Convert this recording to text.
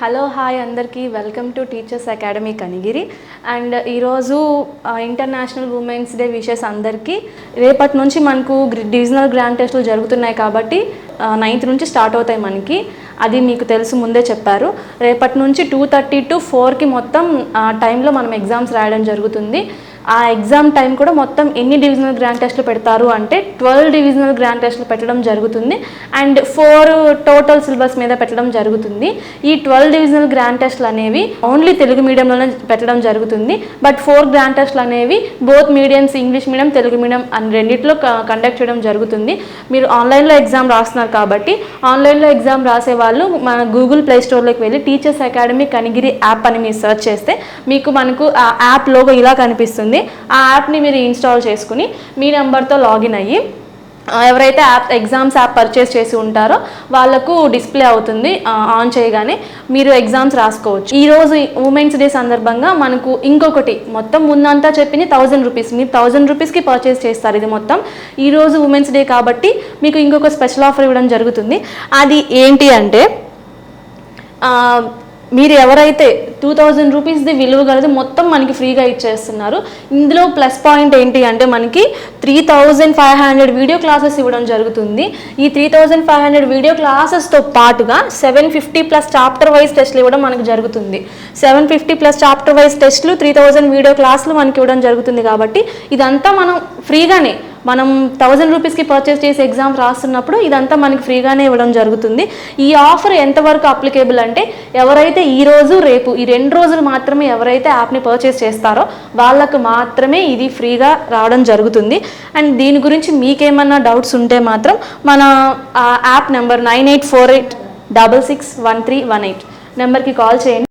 Hello hi అందరికీ welcome to teachers academy Kanigiri. And ఈరోజు international women's day wishes అందరికీ. రేపటి నుంచి మనకు డివిజనల్ గ్రాండ్ టెస్టులు జరుగుతున్నాయి కాబట్టి 9th నుంచి స్టార్ట్ అవుతాయి మనకి. అది మీకు తెలుసు, ముందే చెప్పారు. రేపటి నుంచి 2:30 to 4కి మొత్తం టైంలో మనం ఎగ్జామ్స్ రాయడం జరుగుతుంది. ఆ ఎగ్జామ్ టైం కూడా మొత్తం ఎన్ని డివిజనల్ గ్రాండ్ టెస్టులు పెడతారు అంటే 12 డివిజనల్ గ్రాండ్ టెస్టులు పెట్టడం జరుగుతుంది. అండ్ 4 టోటల్ సిలబస్ మీద పెట్టడం జరుగుతుంది. ఈ 12 డివిజనల్ గ్రాండ్ టెస్టులు అనేవి ఓన్లీ తెలుగు మీడియంలోనే పెట్టడం జరుగుతుంది. బట్ 4 గ్రాండ్ టెస్టులు అనేవి both mediums, English medium, Telugu medium అని రెండిట్లో కండక్ట్ చేయడం జరుగుతుంది. మీరు ఆన్లైన్లో ఎగ్జామ్ రాస్తున్నారు కాబట్టి ఆన్లైన్లో ఎగ్జామ్ రాసే వాళ్ళు మన గూగుల్ ప్లే స్టోర్లోకి వెళ్ళి టీచర్స్ అకాడమీ కనిగిరి యాప్ అని మీరు సెర్చ్ చేస్తే మనకు ఆ యాప్ లోగో ఇలా కనిపిస్తుంది. ఆ యాప్ని మీరు ఇన్స్టాల్ చేసుకుని మీ నెంబర్తో లాగిన్ అయ్యి ఎవరైతే ఎగ్జామ్స్ యాప్ పర్చేస్ చేసి ఉంటారో వాళ్ళకు డిస్ప్లే అవుతుంది. ఆన్ చేయగానే మీరు ఎగ్జామ్స్ రాసుకోవచ్చు. ఈరోజు ఉమెన్స్ డే సందర్భంగా మనకు ఇంకొకటి, మొత్తం ముందంతా చెప్పింది 1000 రూపీస్, మీరు 1000 రూపీస్కి పర్చేస్ చేస్తారు. ఇది మొత్తం ఈరోజు ఉమెన్స్ డే కాబట్టి మీకు ఇంకొక స్పెషల్ ఆఫర్ ఇవ్వడం జరుగుతుంది. అది ఏంటి అంటే మీరు ఎవరైతే 2000 రూపీస్ది విలువ గలది మొత్తం మనకి ఫ్రీగా ఇచ్చేస్తున్నారు. ఇందులో ప్లస్ పాయింట్ ఏంటి అంటే మనకి 3500 వీడియో క్లాసెస్ ఇవ్వడం జరుగుతుంది. ఈ 3500 వీడియో క్లాసెస్తో పాటుగా 750+ చాప్టర్ వైజ్ టెస్ట్లు ఇవ్వడం మనకు జరుగుతుంది. 750+ చాప్టర్ వైజ్ టెస్ట్లు, 3000 వీడియో క్లాసులు మనకి ఇవ్వడం జరుగుతుంది. కాబట్టి ఇదంతా మనం ఫ్రీగానే, మనం 1000 రూపీస్కి పర్చేస్ చేసి ఎగ్జామ్ రాస్తున్నప్పుడు ఇదంతా మనకి ఫ్రీగానే ఇవ్వడం జరుగుతుంది. ఈ ఆఫర్ ఎంతవరకు అప్లికేబుల్ అంటే ఎవరైతే ఈరోజు రేపు ఈ 2 రోజులు మాత్రమే ఎవరైతే యాప్ని పర్చేస్ చేస్తారో వాళ్ళకు మాత్రమే ఇది ఫ్రీగా రావడం జరుగుతుంది. అండ్ దీని గురించి మీకేమన్నా డౌట్స్ ఉంటే మాత్రం మన యాప్ నెంబర్ 9848661318 నెంబర్కి కాల్ చేయండి.